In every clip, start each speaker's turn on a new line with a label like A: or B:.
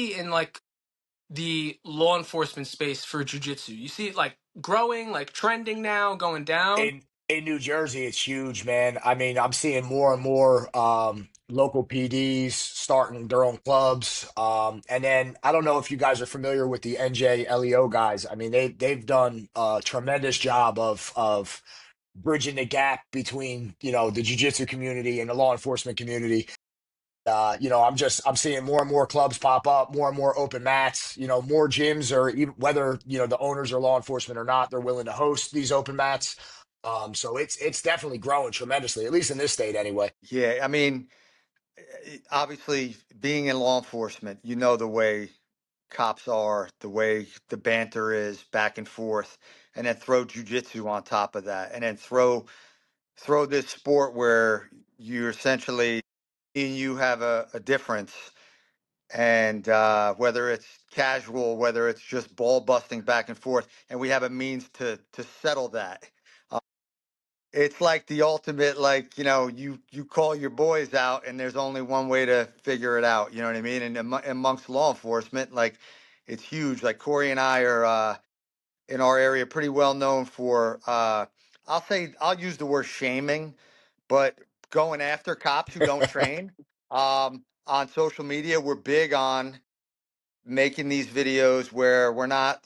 A: see in like the law enforcement space for jiu-jitsu? You see it like growing, like trending now, going down?
B: In New Jersey, it's huge, man. I mean, I'm seeing more and more local PDs starting their own clubs. And then I don't know if you guys are familiar with the NJLEO guys. I mean, they've done a tremendous job of bridging the gap between, the jiu-jitsu community and the law enforcement community. I'm seeing more and more clubs pop up, more and more open mats, more gyms, or even whether, the owners are law enforcement or not, they're willing to host these open mats. So it's definitely growing tremendously, at least in this state anyway.
C: Yeah, I mean, obviously, being in law enforcement, you know the way cops are, the way the banter is back and forth, and then throw jujitsu on top of that, and then throw this sport where you essentially you have a difference, and whether it's casual, whether it's just ball busting back and forth, and we have a means to settle that. It's like the ultimate, like, you call your boys out and there's only one way to figure it out. You know what I mean? And amongst law enforcement, like, it's huge. Like Kory and I are in our area pretty well known for, I'll use the word shaming, but going after cops who don't train. On social media, we're big on making these videos where we're not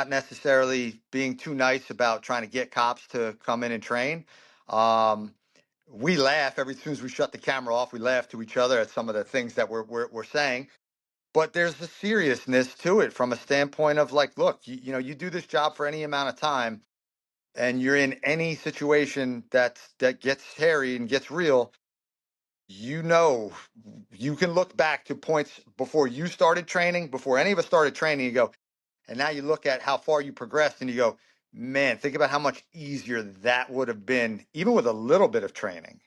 C: necessarily being too nice about trying to get cops to come in and train. Um, we laugh every soon as we shut the camera off. We laugh to each other at some of the things that we're saying, but there's a seriousness to it from a standpoint of like, look, you do this job for any amount of time, and you're in any situation that gets hairy and gets real. You know, you can look back to points before you started training, before any of us started training, you go, and now you look at how far you progressed and you go, man, think about how much easier that would have been, even with a little bit of training.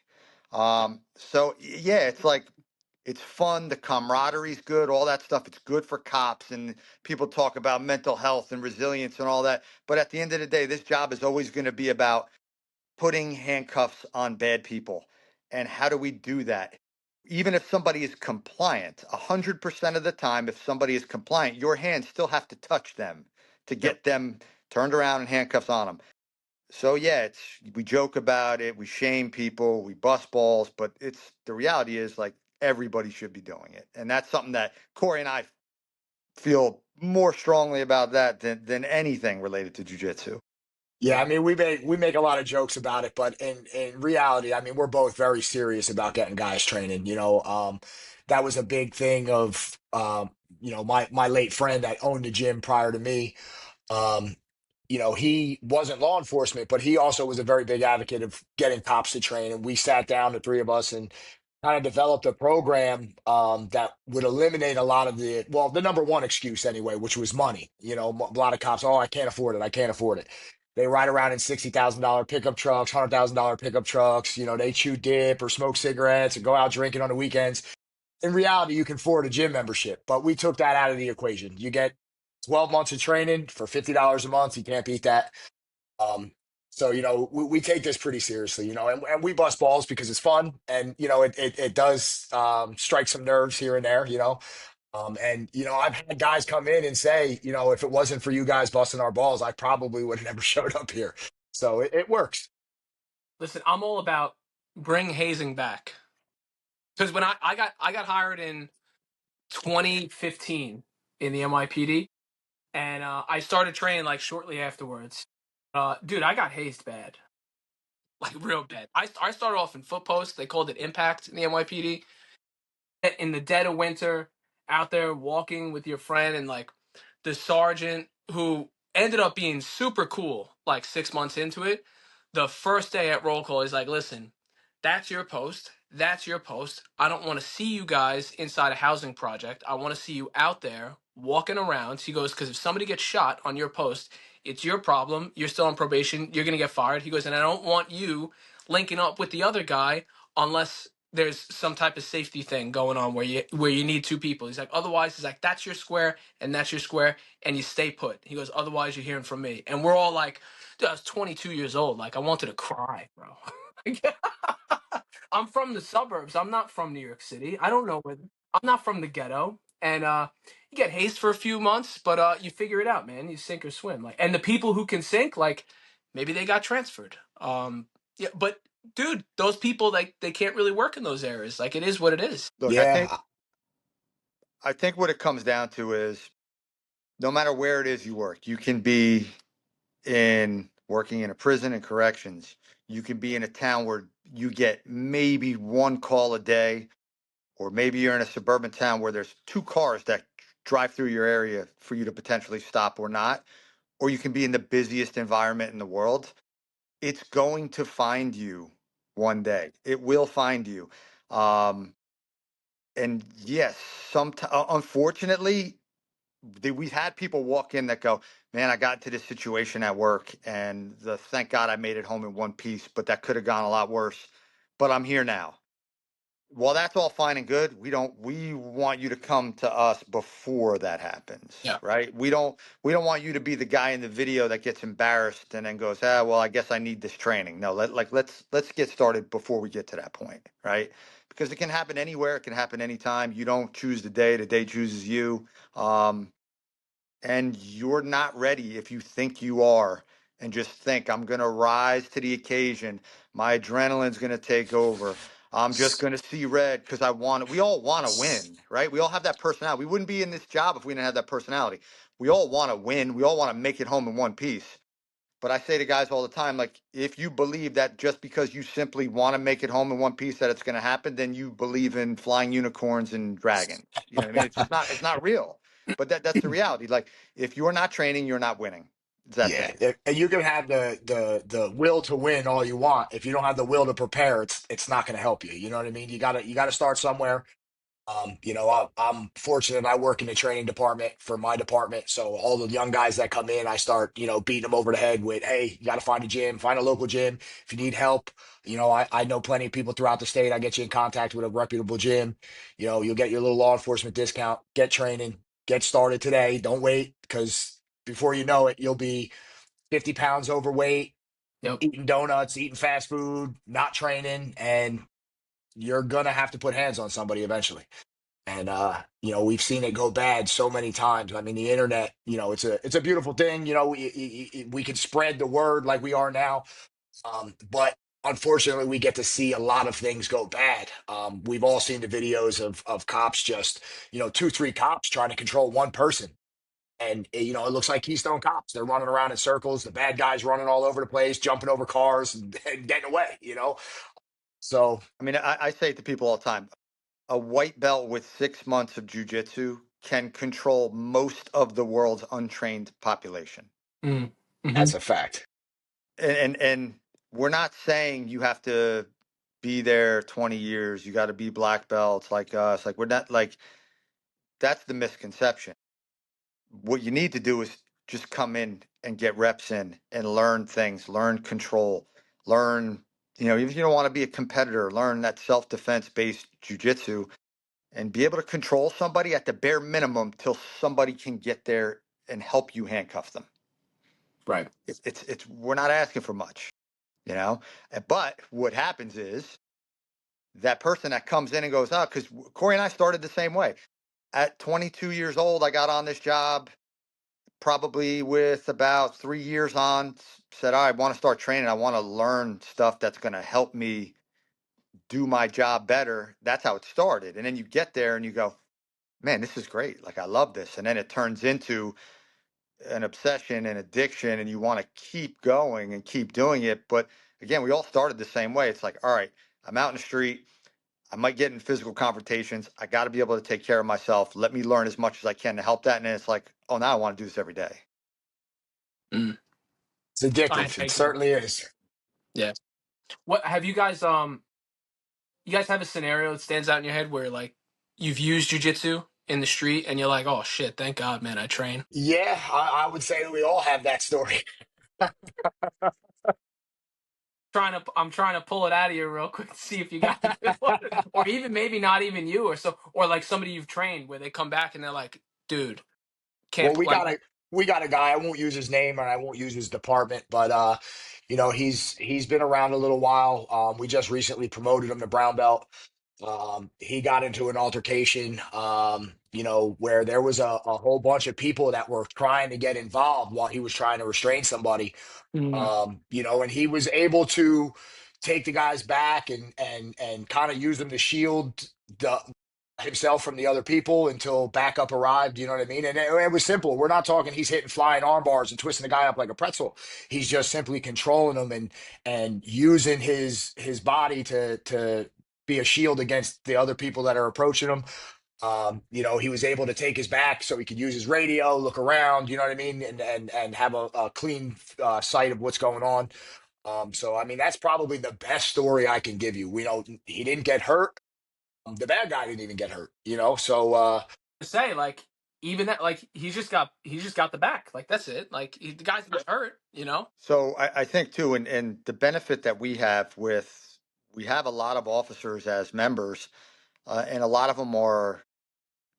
C: So yeah, it's like, it's fun. The camaraderie's good, all that stuff. It's good for cops, and people talk about mental health and resilience and all that. But at the end of the day, this job is always going to be about putting handcuffs on bad people. And how do we do that? Even if somebody is compliant, 100% of the time, if somebody is compliant, your hands still have to touch them to
B: Yep.
C: get them turned around and handcuffs on them. So yeah, we joke about it, we shame people, we bust balls, but the reality is like everybody should be doing it. And that's something that Kory and I feel more strongly about that than anything related to jujitsu.
B: Yeah, I mean, we make a lot of jokes about it, but in reality, I mean, we're both very serious about getting guys training. That was a big thing of my late friend that owned a gym prior to me. Um, he wasn't law enforcement, but he also was a very big advocate of getting cops to train. And we sat down, the three of us, and kind of developed a program that would eliminate a lot of the number one excuse anyway, which was money. A lot of cops, oh, I can't afford it. I can't afford it. They ride around in $60,000 pickup trucks, $100,000 pickup trucks. They chew dip or smoke cigarettes and go out drinking on the weekends. In reality, you can afford a gym membership, but we took that out of the equation. You get 12 months of training for $50 a month. You can't beat that. Um, so, we take this pretty seriously, and we bust balls because it's fun and, it does strike some nerves here and there, I've had guys come in and say, if it wasn't for you guys busting our balls, I probably would have never showed up here. So it works.
A: Listen, I'm all about bring hazing back. Because when I got hired in 2015 in the NYPD, and I started training like shortly afterwards. Dude, I got hazed bad, like real bad. I started off in foot post. They called it impact in the NYPD. In the dead of winter, out there walking with your friend, and like the sergeant who ended up being super cool, like 6 months into it. The first day at roll call, he's like, "Listen, that's your post. That's your post. I don't want to see you guys inside a housing project. I want to see you out there walking around." He goes, "Because if somebody gets shot on your post, it's your problem. You're still on probation. You're going to get fired." He goes, "And I don't want you linking up with the other guy unless there's some type of safety thing going on where you need two people." He's like, "Otherwise," he's like, "that's your square and that's your square, and you stay put." He goes, "Otherwise, you're hearing from me." And we're all like, dude, I was 22 years old. Like, I wanted to cry, bro. I'm from the suburbs. I'm not from New York City. I don't know where. I'm not from the ghetto. and you get hazed for a few months, but you figure it out, man. You sink or swim. Like, and the people who can sink, like maybe they got transferred. Yeah, but dude, those people like they can't really work in those areas. Like it is what it is.
C: Look,
B: Yeah,
C: I think what it comes down to is no matter where it is you work, you can be in working in a prison and corrections. You can be in a town where you get maybe one call a day, or maybe you're in a suburban town where there's two cars that drive through your area for you to potentially stop or not, or you can be in the busiest environment in the world. It's going to find you one day. It will find you. Um, and yes, unfortunately, we've had people walk in that go, man, I got into this situation at work and thank God I made it home in one piece, but that could have gone a lot worse. But I'm here now. Well, that's all fine and good. We want you to come to us before that happens,
A: Yeah.
C: right? We don't want you to be the guy in the video that gets embarrassed and then goes, ah, well, I guess I need this training. No, let's get started before we get to that point, right? Because it can happen anywhere, it can happen anytime. You don't choose the day chooses you. And you're not ready if you think you are and just think I'm going to rise to the occasion. My adrenaline's going to take over. I'm just going to see red because we all want to win, right? We all have that personality. We wouldn't be in this job if we didn't have that personality. We all want to win. We all want to make it home in one piece. But I say to guys all the time, like, if you believe that just because you simply want to make it home in one piece that it's going to happen, then you believe in flying unicorns and dragons. You know what I mean? It's not real. But that's the reality. Like, if you're not training, you're not winning. It's that
B: yeah.
C: simple.
B: And you can have the will to win all you want. If you don't have the will to prepare, it's not going to help you. You know what I mean? You gotta start somewhere. I'm fortunate. I work in the training department for my department, so all the young guys that come in, I start, beating them over the head with, "Hey, you got to find a gym, find a local gym. If you need help, I know plenty of people throughout the state. I get you in contact with a reputable gym. You'll get your little law enforcement discount. Get training, get started today. Don't wait because before you know it, you'll be 50 pounds overweight,
A: Yep.
B: eating donuts, eating fast food, not training, and you're gonna have to put hands on somebody eventually." And we've seen it go bad so many times. I mean, the internet, it's a beautiful thing. We can spread the word like we are now, but unfortunately, we get to see a lot of things go bad. We've all seen the videos of cops just, two, three cops trying to control one person. And it looks like Keystone cops. They're running around in circles. The bad guys running all over the place, jumping over cars and getting away. So
C: I mean, I say it to people all the time. A white belt with 6 months of jujitsu can control most of the world's untrained population.
A: Mm.
B: that's
A: Hmm.
B: a fact.
C: And we're not saying you have to be there 20 years, you got to be black belts like us. Like, we're not like, that's the misconception. What you need to do is just come in and get reps in and learn things, learn control, learn, even if you don't want to be a competitor, learn that self-defense based jujitsu and be able to control somebody at the bare minimum till somebody can get there and help you handcuff them.
A: Right.
C: It's we're not asking for much, you know. But what happens is that person that comes in and goes, oh, because Kory and I started the same way. At 22 years old, I got on this job probably with about 3 years on, said, all right, I want to start training. I want to learn stuff that's going to help me do my job better. That's how it started. And then you get there and you go, man, this is great. Like, I love this. And then it turns into an obsession and addiction, and you want to keep going and keep doing it. But again, we all started the same way. It's like, all right, I'm out in the street. I might get in physical confrontations. I got to be able to take care of myself. Let me learn as much as I can to help that. And then it's like, oh, now I want to do this every day.
A: Mm.
B: It's
A: I
B: addictive. It
A: agree.
B: certainly is.
A: Yeah. What have you guys? You guys have a scenario that stands out in your head where like you've used jujitsu in the street and you're like, oh shit, thank God, man, I train.
B: Yeah, I would say that we all have that story.
A: I'm trying to pull it out of you real quick to see if you got a good one, or even maybe not even you, or like somebody you've trained where they come back and they're like, dude,
B: Well,
A: can't
B: we
A: like,
B: got a we got a guy. I won't use his name and I won't use his department, but he's been around a little while. We just recently promoted him to brown belt. He got into an altercation, where there was a whole bunch of people that were trying to get involved while he was trying to restrain somebody.
A: Mm.
B: And he was able to take the guys back and kind of use them to shield the himself from the other people until backup arrived. You know what I mean? And it was simple. We're not talking he's hitting flying arm bars and twisting the guy up like a pretzel. He's just simply controlling him and using his body to be a shield against the other people that are approaching him. He was able to take his back so he could use his radio, look around, you know what I mean, and have a clean sight of what's going on. So I mean, that's probably the best story I can give you. We know he didn't get hurt. The bad guy didn't even get hurt, you know. So
A: To say like even that like he just got the back like that's it like the guy's not hurt
C: So I think too, and the benefit that we have we have a lot of officers as members, and a lot of them are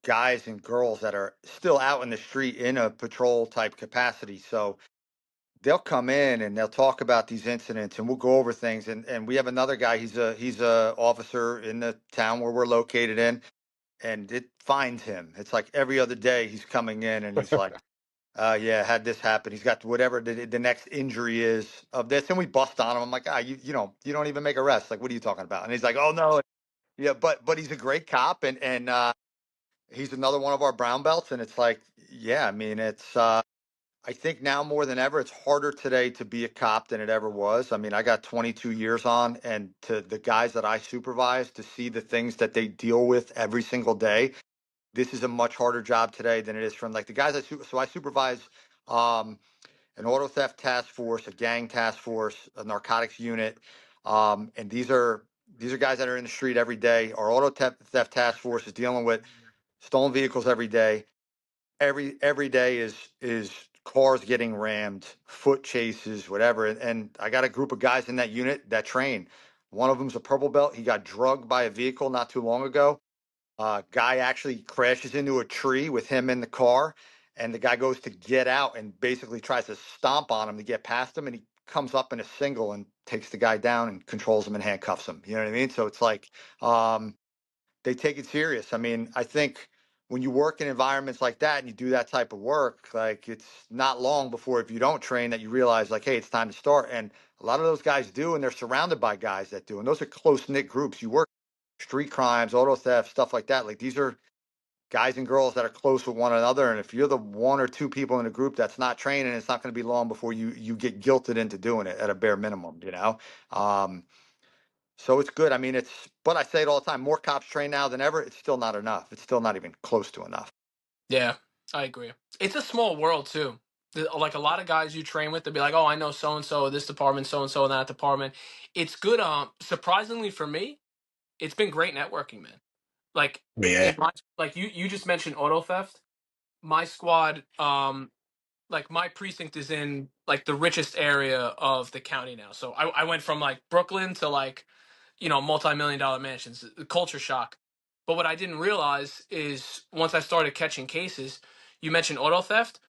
C: guys and girls that are still out in the street in a patrol type capacity. So they'll come in and they'll talk about these incidents, and we'll go over things. And we have another guy. He's a officer in the town where we're located in, and it finds him. It's like every other day he's coming in and he's like, yeah, had this happen. He's got whatever the next injury is of this, and we bust on him. I'm like, you don't even make arrests. Like, what are you talking about? And he's like, oh no, yeah, but he's a great cop, and he's another one of our brown belts. And it's like, yeah, I mean, it's I think now more than ever, it's harder today to be a cop than it ever was. I mean, I got 22 years on, and to the guys that I supervise, to see the things that they deal with every single day, this is a much harder job today than it is from like the guys so I supervise um, an auto theft task force, a gang task force, a narcotics unit, and these are guys that are in the street every day. Our auto theft task force is dealing with stolen vehicles every day. Every day is cars getting rammed, foot chases, whatever. And I got a group of guys in that unit that train. One of them's a purple belt. He got drugged by a vehicle not too long ago. Guy actually crashes into a tree with him in the car, and the guy goes to get out and basically tries to stomp on him to get past him, and he comes up in a single and takes the guy down and controls him and handcuffs him. You know what I mean? So it's like um, they take it serious. I mean, I think when you work in environments like that and you do that type of work, like it's not long before if you don't train that you realize like, hey, it's time to start. And a lot of those guys do, and they're surrounded by guys that do. And those are close knit groups. You work street crimes, auto theft, stuff like that. Like these are guys and girls that are close with one another. And if you're the one or two people in a group that's not training, it's not going to be long before you get guilted into doing it at a bare minimum, you know? Um, so it's good. I mean, but I say it all the time, more cops train now than ever. It's still not enough. It's still not even close to enough.
A: Yeah, I agree. It's a small world too. Like a lot of guys you train with, they'll be like, "Oh, I know so and so, this department, so and so, in that department." It's good. Surprisingly for me, it's been great networking, man. Like
B: yeah,
A: like you just mentioned auto theft. My squad, like my precinct is in like the richest area of the county now. So I went from like Brooklyn to like multi-million dollar mansions. Culture shock. But what I didn't realize is once I started catching cases, you mentioned auto theft.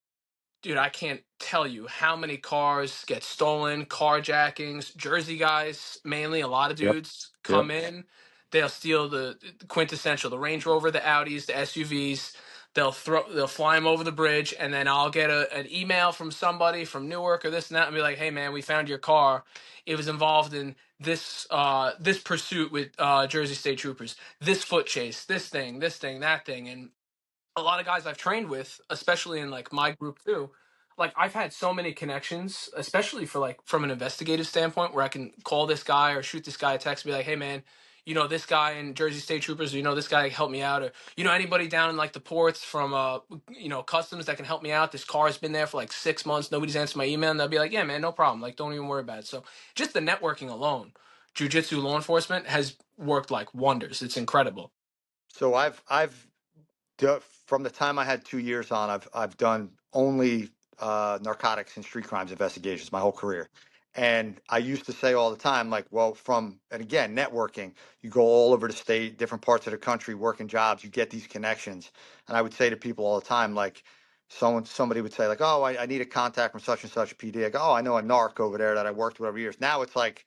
A: Dude, I can't tell you how many cars get stolen, carjackings, Jersey guys, mainly a lot of
B: yep,
A: dudes
B: yep.
A: come in, they'll steal the quintessential, the Range Rover, the Audis, the SUVs. They'll fly them over the bridge, and then I'll get an email from somebody from Newark or this and that, and be like, "Hey man, we found your car. It was involved in this pursuit with Jersey State Troopers, this foot chase, this thing, that thing." And a lot of guys I've trained with, especially in like my group too, like I've had so many connections, especially for like from an investigative standpoint, where I can call this guy or shoot this guy a text, and be like, "Hey man, this guy in Jersey State Troopers, or this guy help me out, or anybody down in like the ports from customs that can help me out. This car has been there for like 6 months, nobody's answered my email," and they'll be like, "Yeah man, no problem. Like don't even worry about it." So just the networking alone, jujitsu law enforcement has worked like wonders. It's incredible.
C: So I've from the time I had 2 years on, I've done only narcotics and street crimes investigations my whole career. And I used to say all the time, like, well, and again, networking, you go all over the state, different parts of the country, working jobs, you get these connections. And I would say to people all the time, like, somebody would say, like, oh, I need a contact from such and such PD. I go, oh, I know a narc over there that I worked with over years. Now it's like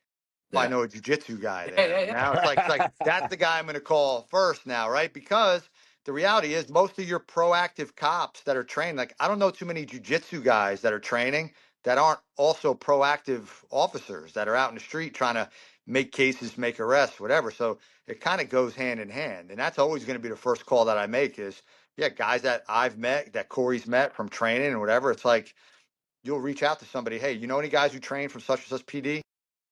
C: I
A: Yeah.
C: know a jujitsu guy
A: Yeah,
C: there.
A: yeah,
C: Now it's like
A: yeah.
C: that's the guy I'm going to call first now, right? Because the reality is most of your proactive cops that are trained, like I don't know too many jujitsu guys that are training that aren't also proactive officers that are out in the street trying to make cases, make arrests, whatever. So it kind of goes hand in hand, and that's always going to be the first call that I make is, yeah, guys that I've met, that Kory's met from training and whatever. It's like you'll reach out to somebody, hey, you know any guys who train from such and such PD?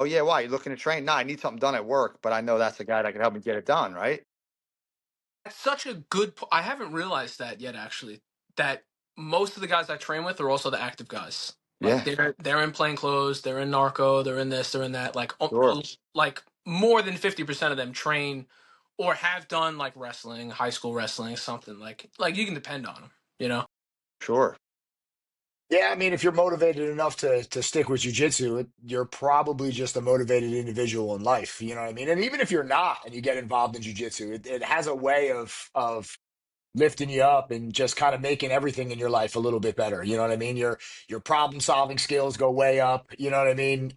C: Oh yeah, why? You looking to train? Nah, I need something done at work, but I know that's the guy that can help me get it done, right?
A: That's such a good I haven't realized that yet, actually, that most of the guys I train with are also the active guys. Like,
C: Yeah,
A: they're in plain clothes, they're in narco, they're in this, they're in that. Like,
C: sure,
A: like more than 50% of them train or have done, like, wrestling, high school wrestling, something. Like you can depend on them, you know?
C: sure.
B: Yeah, I mean, if you're motivated enough to stick with jujitsu, you're probably just a motivated individual in life. You know what I mean? And even if you're not, and you get involved in jujitsu, it has a way of lifting you up and just kind of making everything in your life a little bit better. You know what I mean? Your problem solving skills go way up. You know what I mean?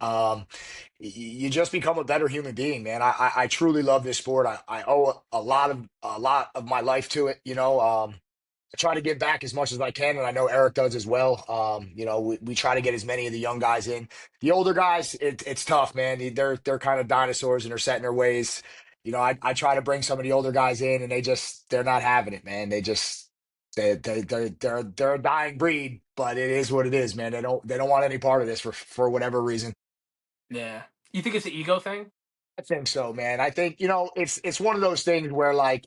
B: You just become a better human being, man. I truly love this sport. I owe a lot of my life to it. I try to give back as much as I can, and I know Eric does as well. We try to get as many of the young guys in. The older guys, it's tough, man. They're kind of dinosaurs and they're set in their ways. I try to bring some of the older guys in, and they're not having it, man. They're a dying breed, but it is what it is, man. They don't want any part of this for whatever reason.
A: Yeah. You think it's an ego thing?
B: I think so, man. I think, it's one of those things where like,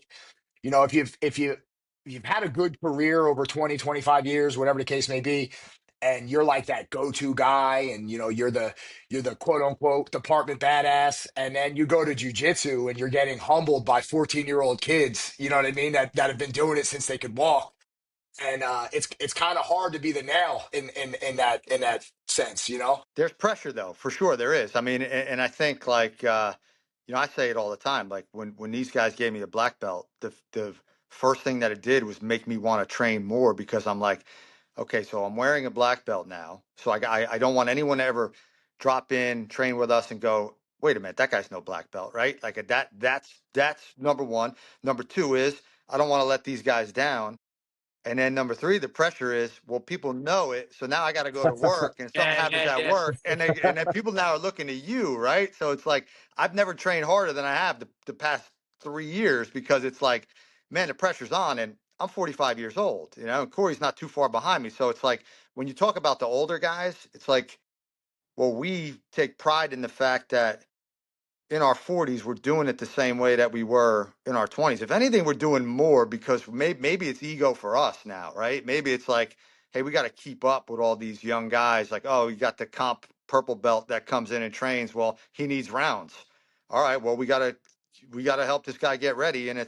B: if you've had a good career over 20, 25 years, whatever the case may be, and you're like that go-to guy and you're the quote unquote department badass, and then you go to jujitsu and you're getting humbled by 14-year-old kids, you know what I mean, that have been doing it since they could walk. And it's kind of hard to be the nail in that sense, you know?
C: There's pressure though, for sure there is. I mean, and I think like I say it all the time. Like when these guys gave me a black belt, the first thing that it did was make me want to train more because I'm like, okay, so I'm wearing a black belt now, so I don't want anyone to ever drop in, train with us, and go, wait a minute, that guy's no black belt, right? Like that's number one. Number two is I don't want to let these guys down. And then number three, the pressure is, well, people know it. So now I got to go to work and something
A: Yeah,
C: happens
A: yeah,
C: at
A: yeah.
C: work and then people now are looking at you, right? So it's like, I've never trained harder than I have the past 3 years because it's like, man, the pressure's on and I'm 45 years old, and Kory's not too far behind me. So it's like, when you talk about the older guys, it's like, well, we take pride in the fact that in our 40s, we're doing it the same way that we were in our 20s. If anything, we're doing more because maybe it's ego for us now, right? Maybe it's like, hey, we got to keep up with all these young guys. Like, oh, you got the comp purple belt that comes in and trains. Well, he needs rounds. All right, well, we gotta help this guy get ready, and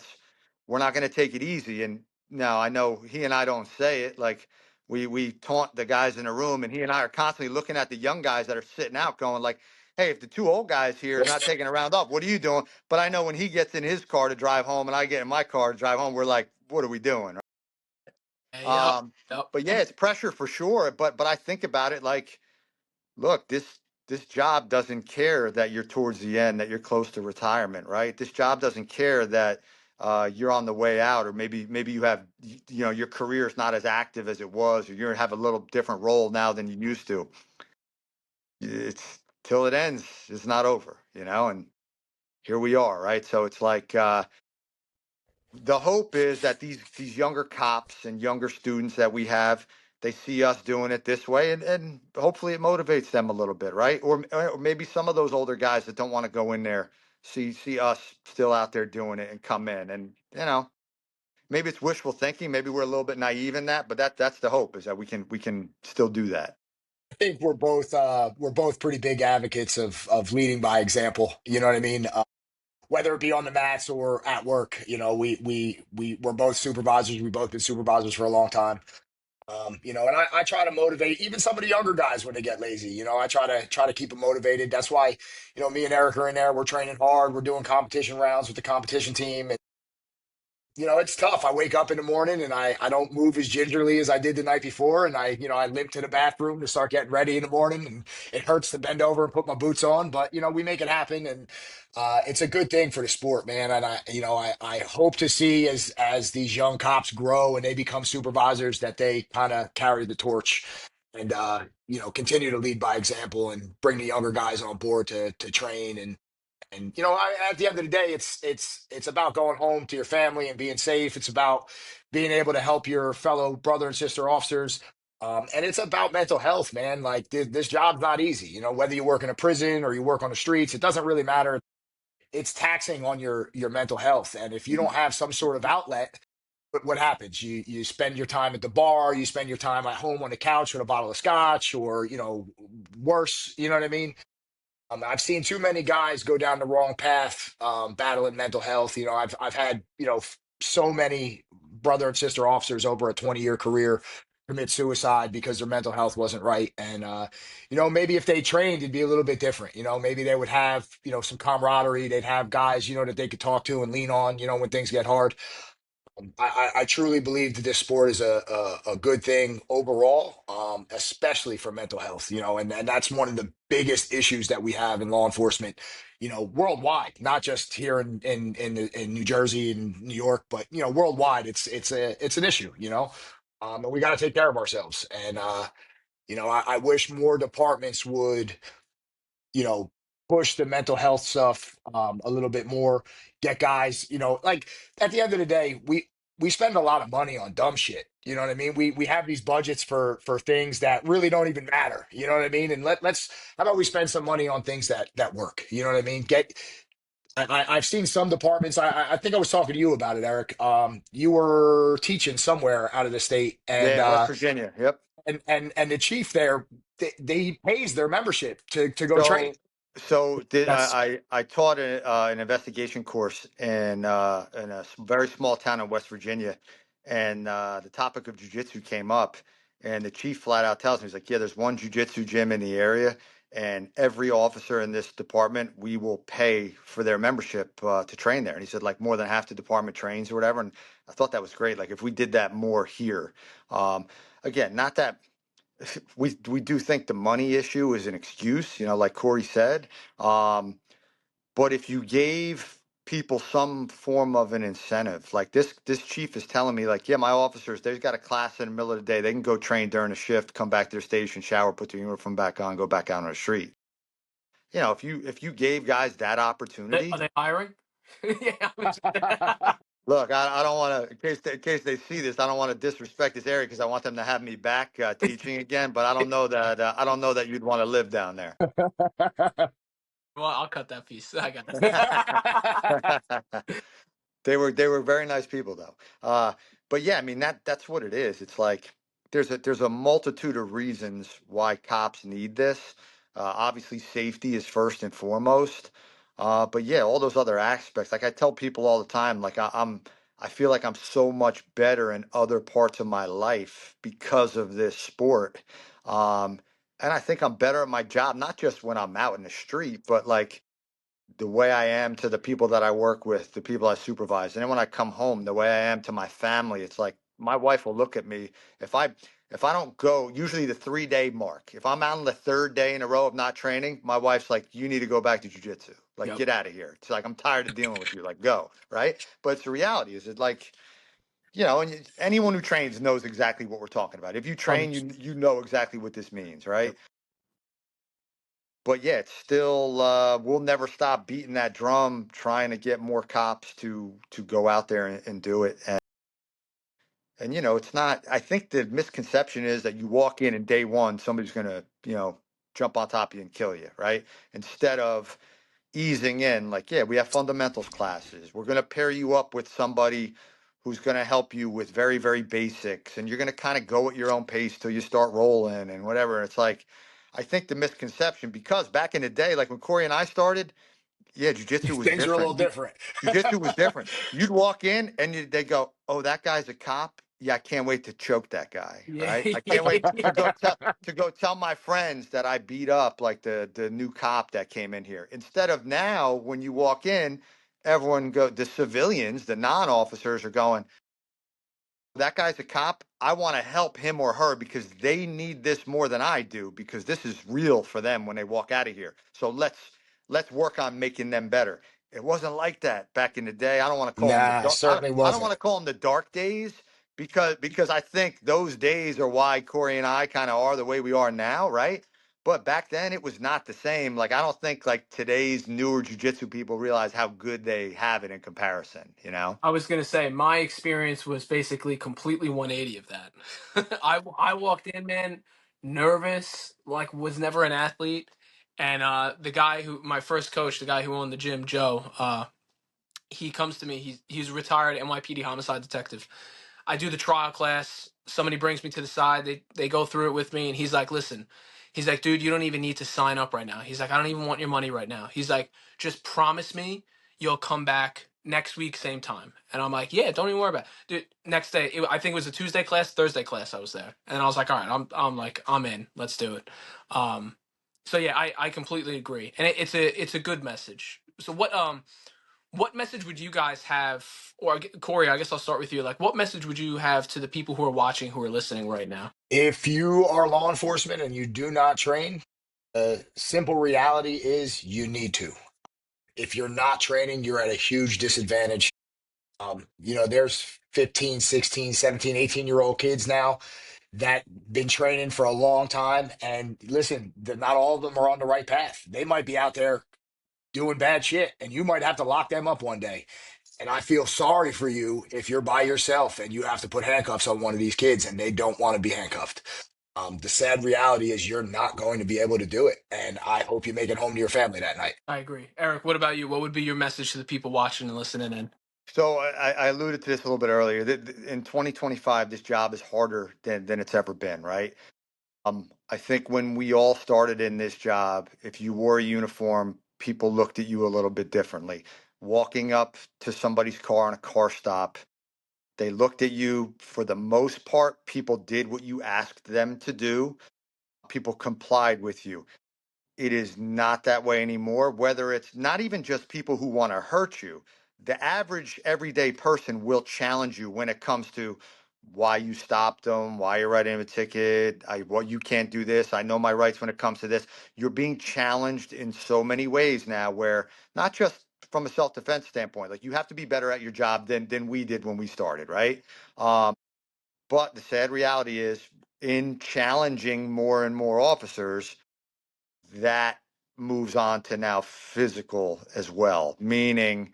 C: we're not going to take it easy. And now I know he and I don't say it like. We taunt the guys in the room, and he and I are constantly looking at the young guys that are sitting out, going like, hey, if the two old guys here are not taking a round off, what are you doing? But I know when he gets in his car to drive home and I get in my car to drive home, we're like, what are we doing?
A: Yeah, yep,
C: Um,
A: yep.
C: but yeah, it's pressure for sure. But I think about it like, look, this job doesn't care that you're towards the end, that you're close to retirement, right? This job doesn't care that you're on the way out, or maybe you have your career is not as active as it was, or you have a little different role now than you used to. It's till it ends, it's not over, and here we are, right? So it's like the hope is that these younger cops and younger students that we have, they see us doing it this way, and hopefully it motivates them a little bit, right? Or maybe some of those older guys that don't want to go in there see us still out there doing it and come in, and maybe it's wishful thinking, maybe we're a little bit naive in that, but that's the hope is that we can still do that.
B: I think we're both pretty big advocates of leading by example. You know what I mean? Whether it be on the mats or at work, we're both supervisors. We've both been supervisors for a long time. And I try to motivate even some of the younger guys when they get lazy. I try to keep them motivated. That's why, me and Eric are in there. We're training hard. We're doing competition rounds with the competition team. It's tough. I wake up in the morning and I don't move as gingerly as I did the night before. And I limp to the bathroom to start getting ready in the morning. And it hurts to bend over and put my boots on, but, we make it happen. And it's a good thing for the sport, man. And I hope to see as these young cops grow and they become supervisors that they kind of carry the torch and, continue to lead by example and bring the younger guys on board to train. And at the end of the day, it's about going home to your family and being safe. It's about being able to help your fellow brother and sister officers, and it's about mental health, man. Like this job's not easy. Whether you work in a prison or you work on the streets, it doesn't really matter. It's taxing on your mental health, and if you don't have some sort of outlet, what happens? You spend your time at the bar, you spend your time at home on the couch with a bottle of scotch, or worse. You know what I mean? I've seen too many guys go down the wrong path, battling mental health. I've had so many brother and sister officers over a 20-year career commit suicide because their mental health wasn't right. And maybe if they trained, it'd be a little bit different. Maybe they would have some camaraderie. They'd have guys that they could talk to and lean on. When things get hard. I truly believe that this sport is a good thing overall, especially for mental health, and that's one of the biggest issues that we have in law enforcement, worldwide, not just here in New Jersey and New York, but worldwide. It's an issue, and we got to take care of ourselves. And I wish more departments would push the mental health stuff a little bit more. Get guys, like at the end of the day, we spend a lot of money on dumb shit. You know what I mean? We have these budgets for things that really don't even matter. You know what I mean? And let's how about we spend some money on things that work? You know what I mean? I've seen some departments. I think I was talking to you about it, Eric. You were teaching somewhere out of the state, and
C: Yeah, West Virginia. Yep.
B: and the chief there, they pays their membership to go train. That's
C: I taught an investigation course in a very small town in West Virginia, and the topic of jujitsu came up, and the chief flat out tells me, he's like, "Yeah, there's one jujitsu gym in the area, and every officer in this department, we will pay for their membership to train there." And he said, like, more than half the department trains or whatever. And I thought that was great. Like, if we did that more here, um, again, not that we do think the money issue is an excuse, like Kory said. But if you gave people some form of an incentive, like this chief is telling me, like, yeah, my officers, they've got a class in the middle of the day. They can go train during a shift, come back to their station, shower, put their uniform back on, go back out on the street. If you gave guys that opportunity,
A: Are they hiring? Yeah.
C: look, I don't want to, in case they see this, I don't want to disrespect this area because I want them to have me back teaching again. But I don't know that you'd want to live down there.
A: Well, I'll cut that piece. I got it.
C: They were very nice people though. But yeah, I mean that's what it is. It's like there's a multitude of reasons why cops need this. Obviously, safety is first and foremost. But yeah, all those other aspects. Like I tell people all the time, like I feel like I'm so much better in other parts of my life because of this sport. Um, and I think I'm better at my job, not just when I'm out in the street, but like the way I am to the people that I work with, the people I supervise. And then when I come home, the way I am to my family, it's like my wife will look at me if I don't go, usually the 3-day mark. If I'm out on the third day in a row of not training, my wife's like, "You need to go back to jujitsu. Like,
A: Yep.
C: get out of here." It's like, "I'm tired of dealing with you. Like, go." Right. But it's the reality is it like, and anyone who trains knows exactly what we're talking about. If you train, you know exactly what this means, right? But yeah, it's still we'll never stop beating that drum, trying to get more cops to go out there and do it. And it's not. I think the misconception is that you walk in and day one, somebody's gonna jump on top of you and kill you, right? Instead of easing in, like, yeah, we have fundamentals classes. We're gonna pair you up with somebody who's gonna help you with very, very basics, and you're gonna kind of go at your own pace till you start rolling and whatever. It's like, I think the misconception, because back in the day, like when Kory and I started, yeah, jujitsu was
B: things are a little
C: different.
B: different.
C: Jujitsu was different. You'd walk in and they go, "Oh, that guy's a cop. Yeah, I can't wait to choke that guy.
A: Yeah.
C: Right? I can't wait to go tell my friends that I beat up like the new cop that came in here." Instead of now, when you walk in, the civilians, the non-officers are going, that guy's a cop. I want to help him or her because they need this more than I do because this is real for them when they walk out of here. So let's work on making them better. It wasn't like that back in the day. I don't want to call them the
B: Nah, it
C: dark.
B: certainly
C: I don't want
B: wasn't.
C: to call them the dark days because I think those days are why Kory and I kind of are the way we are now, right? But back then it was not the same. Like I don't think like today's newer jujitsu people realize how good they have it in comparison. You know.
A: I was gonna say my experience was basically completely 180 of that. I walked in, man, nervous, like was never an athlete, and the guy who my first coach, the guy who owned the gym, Joe, he comes to me. He's a retired NYPD homicide detective. I do the trial class. Somebody brings me to the side. They go through it with me, and he's like, "Listen," he's like, "Dude, you don't even need to sign up right now." He's like, "I don't even want your money right now." He's like, "Just promise me you'll come back next week same time." And I'm like, "Yeah, don't even worry about it." Dude, next day, I think it was a Tuesday class, Thursday class. I was there, and I was like, "All right, I'm like I'm in. Let's do it." Um, so yeah, I completely agree, and it's a good message. So what message would you guys have, or Kory, I guess I'll start with you. Like, what message would you have to the people who are watching, who are listening right now?
B: If you are law enforcement and you do not train, the simple reality is you need to. If you're not training, you're at a huge disadvantage. There's 15, 16, 17, 18-year-old kids now that been training for a long time. And listen, not all of them are on the right path. They might be out there doing bad shit, and you might have to lock them up one day. And I feel sorry for you if you're by yourself and you have to put handcuffs on one of these kids and they don't want to be handcuffed. The sad reality is you're not going to be able to do it. And I hope you make it home to your family that night.
A: I agree. Eric, what about you? What would be your message to the people watching and listening in?
C: So I alluded to this a little bit earlier. In 2025, this job is harder than it's ever been, right? I think when we all started in this job, if you wore a uniform, people looked at you a little bit differently. Walking up to somebody's car on a car stop, they looked at you. For the most part, people did what you asked them to do. People complied with you. It is not that way anymore, whether it's not even just people who want to hurt you. The average everyday person will challenge you when it comes to why you stopped them, why you're writing a ticket, what you can't do this. I know my rights when it comes to this. You're being challenged in so many ways now, where not just from a self-defense standpoint, like you have to be better at your job than we did when we started, right? Um, but the sad reality is, in challenging more and more officers, that moves on to now physical as well, meaning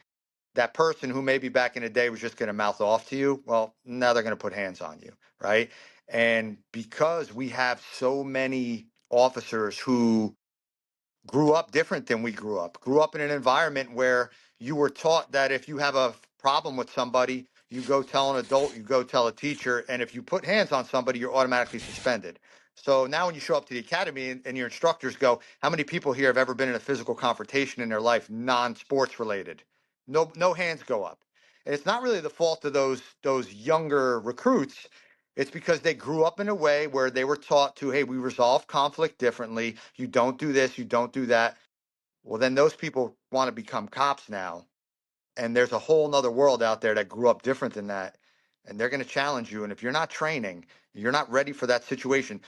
C: that person who maybe back in the day was just going to mouth off to you, well, now they're going to put hands on you, right? And because we have so many officers who grew up different than we grew up in an environment where you were taught that if you have a problem with somebody, you go tell an adult, you go tell a teacher, and if you put hands on somebody, you're automatically suspended. So now when you show up to the academy and your instructors go, how many people here have ever been in a physical confrontation in their life, non-sports related? No hands go up. And it's not really the fault of those younger recruits. It's because they grew up in a way where they were taught to, hey, we resolve conflict differently. You don't do this, you don't do that. Well, then those people want to become cops now. And there's a whole nother world out there that grew up different than that. And they're going to challenge you. And if you're not training, you're not ready for that situation.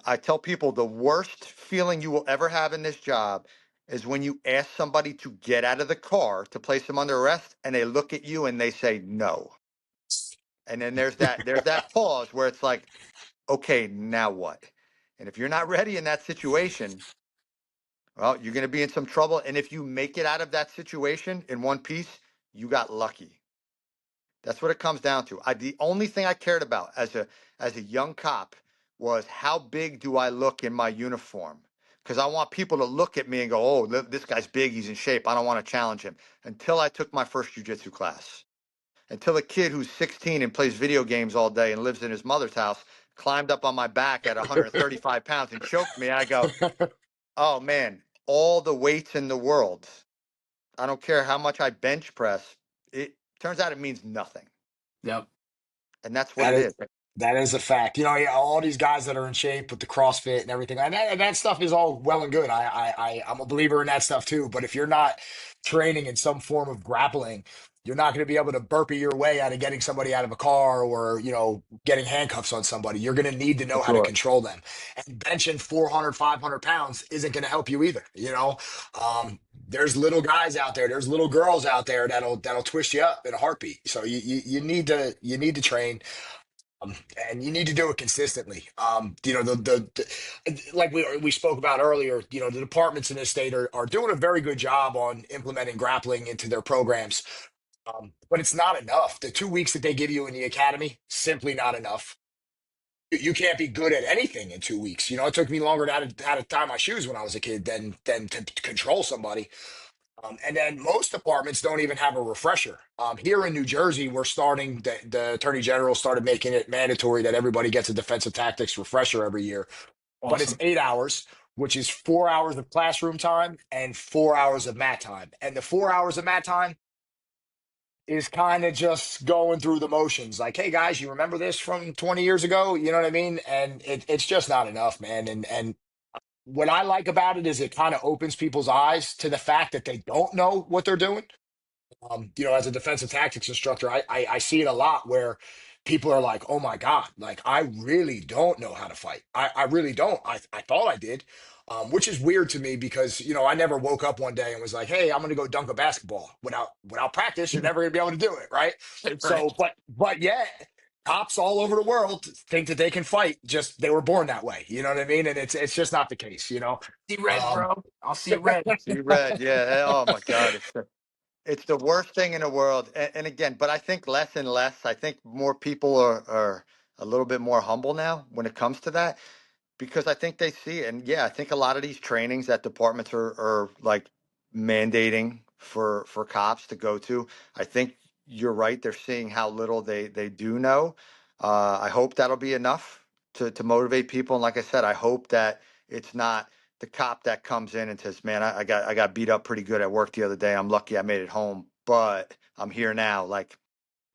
C: I tell people the worst feeling you will ever have in this job is when you ask somebody to get out of the car to place them under arrest and they look at you and they say no. And then there's that pause where it's like, okay, now what? And if you're not ready in that situation, well, you're going to be in some trouble. And if you make it out of that situation in one piece, you got lucky. That's what it comes down to. The only thing I cared about as a young cop was how big do I look in my uniform? Because I want people to look at me and go, oh, this guy's big, he's in shape. I don't want to challenge him. Until I took my first jujitsu class. Until a kid who's 16 and plays video games all day and lives in his mother's house climbed up on my back at 135 pounds and choked me. I go, oh man, all the weights in the world. I don't care how much I bench press. It turns out it means nothing.
A: Yep.
C: And that's what
B: That
C: it
B: is
C: is.
B: that is a fact. Yeah, all these guys that are in shape with the CrossFit and everything, and that stuff is all well and good. I'm a believer in that stuff too. But if you're not training in some form of grappling, you're not going to be able to burpee your way out of getting somebody out of a car or, getting handcuffs on somebody. You're going to need to
C: For
B: know how to
C: sure.
B: control them. And benching 400, 500 pounds isn't going to help you either. There's little guys out there, there's little girls out there that'll twist you up in a heartbeat. So you need to train. Um, and you need to do it consistently. Like we spoke about earlier, the departments in this state are doing a very good job on implementing grappling into their programs. But it's not enough. The 2 weeks that they give you in the academy, simply not enough. You can't be good at anything in 2 weeks. It took me longer to how to tie my shoes when I was a kid than to control somebody. And then most departments don't even have a refresher. Here in New Jersey, we're starting, the Attorney General started making it mandatory that everybody gets a defensive tactics refresher every year. But it's
A: Awesome.
B: 8 hours, which is 4 hours of classroom time and 4 hours of mat time. And the 4 hours of mat time is kind of just going through the motions. Like, hey guys, you remember this from 20 years ago? You know what I mean? And it's just not enough, man. And what I like about it is it kind of opens people's eyes to the fact that they don't know what they're doing. As a defensive tactics instructor, I see it a lot where people are like, oh my God, like I really don't know how to fight. I really don't. I thought I did. Which is weird to me because, I never woke up one day and was like, hey, I'm gonna go dunk a basketball. Without practice, you're never gonna be able to do it, right?
A: Right.
B: So, but yet cops all over the world think that they can fight, just they were born that way. You know what I mean? And it's just not the case.
A: See red,
B: Um
A: bro. I'll see red.
C: See red, yeah. Oh my God, it's the worst thing in the world. And again, but I think less and less. I think more people are a little bit more humble now when it comes to that, because I think they see it. And yeah, I think a lot of these trainings that departments are like mandating for cops to go to. I think you're right. They're seeing how little they do know. I hope that'll be enough to motivate people. And like I said, I hope that it's not the cop that comes in and says, "Man, I got beat up pretty good at work the other day. I'm lucky I made it home, but I'm here now." Like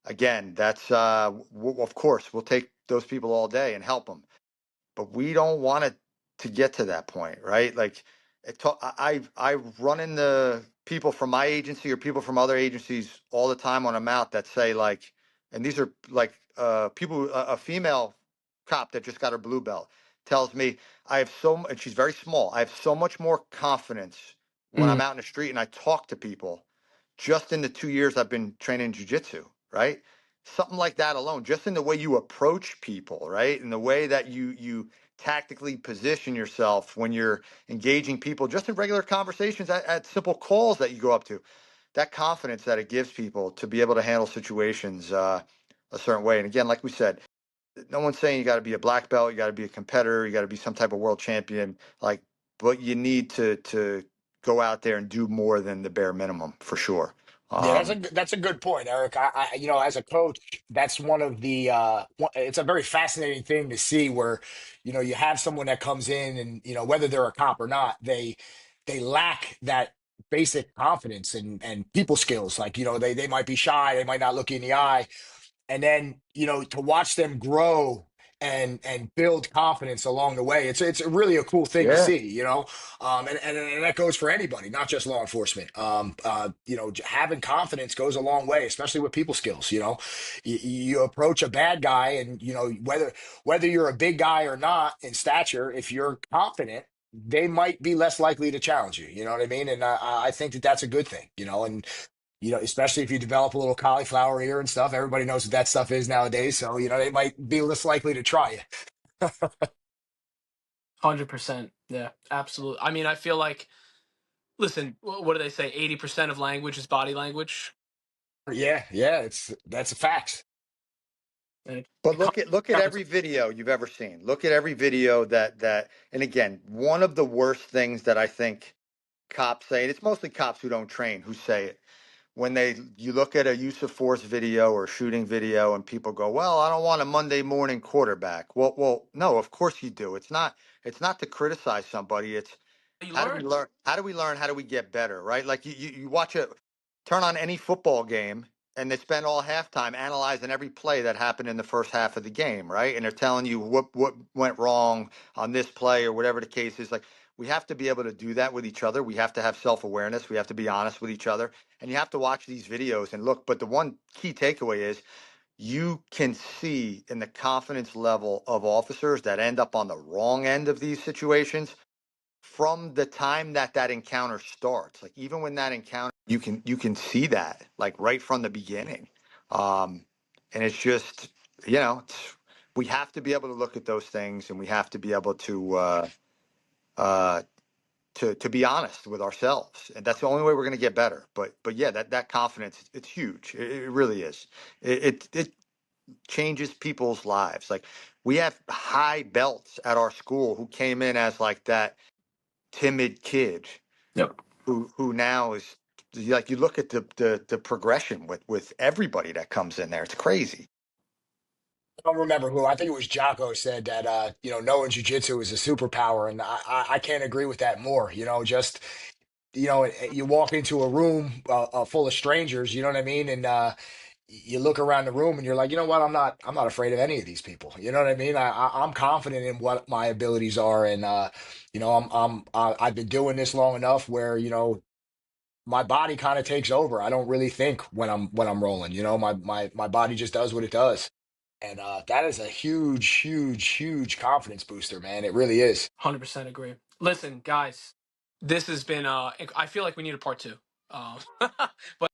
C: again, that's of course we'll take those people all day and help them, but we don't want it to get to that point, right? Like I run into people from my agency or people from other agencies all the time on a mount that say like, and these are like people, a female cop that just got her blue belt tells me and she's very small. I have so much more confidence when I'm
A: Mm.
C: out in the street and I talk to people just in the 2 years I've been training jujitsu, right? Something like that alone, just in the way you approach people, right? In the way that you tactically position yourself when you're engaging people, just in regular conversations at simple calls that you go up to, that confidence that it gives people to be able to handle situations a certain way. And again, like we said, no one's saying you got to be a black belt, you got to be a competitor, you got to be some type of world champion, like, but you need to go out there and do more than the bare minimum for sure.
B: Yeah,
C: Um,
B: that's a good point, Eric. As a coach, that's one of the it's a very fascinating thing to see where, you have someone that comes in and, whether they're a cop or not, they lack that basic confidence and people skills. Like, they might be shy, they might not look you in the eye, and then to watch them grow and build confidence along the way, it's really a cool thing to
C: yeah.
B: see. And that goes for anybody, not just law enforcement. Having confidence goes a long way, especially with people skills. You approach a bad guy, and whether you're a big guy or not in stature, if you're confident, they might be less likely to challenge you. You know what I mean? And I think that that's a good thing. And especially if you develop a little cauliflower ear and stuff, everybody knows what that stuff is nowadays. So, they might be less likely to try you.
A: 100%. Yeah, absolutely. I mean, I feel like, listen, what do they say? 80% of language is body language.
B: Yeah, yeah, that's a fact.
A: And
C: But
A: it comes
C: look at
A: down to,
C: every video you've ever seen. Look at every video that and again, one of the worst things that I think cops say, and it's mostly cops who don't train who say it, when you look at a use of force video or shooting video and people go, "Well, I don't want a Monday morning quarterback." Well, no, of course you do. It's not to criticize somebody. It's
A: you
C: how do we
A: learn.
C: learn? How do we learn? How do we get better? Right? Like you watch turn on any football game and they spend all halftime analyzing every play that happened in the first half of the game, right? And they're telling you what went wrong on this play or whatever the case is. Like We have to be able to do that with each other. We have to have self-awareness. We have to be honest with each other. And you have to watch these videos and look. But the one key takeaway is you can see in the confidence level of officers that end up on the wrong end of these situations from the time that that encounter starts. Like even when that encounter, you can see that like right from the beginning. And it's just, we have to be able to look at those things, and we have to be able uh, to be honest with ourselves, and that's the only way we're going to get better. But yeah, that confidence, it's huge. It really is. It changes people's lives. Like we have high belts at our school who came in as like that timid kid
A: Yep.
C: who now is like, you look at the progression with everybody that comes in there. It's crazy.
B: I don't remember who. I think it was Jocko said that knowing jujitsu is a superpower, and I can't agree with that more. Just you walk into a room full of strangers, you know what I mean, and you look around the room and you're like, you know what, I'm not afraid of any of these people. You know what I mean? I'm confident in what my abilities are, and I've been doing this long enough where my body kind of takes over. I don't really think when I'm rolling. My body just does what it does. And that is a huge, huge, huge confidence booster, man. It really is.
A: 100% agree. Listen, guys, this has been. I feel like we need a part two. But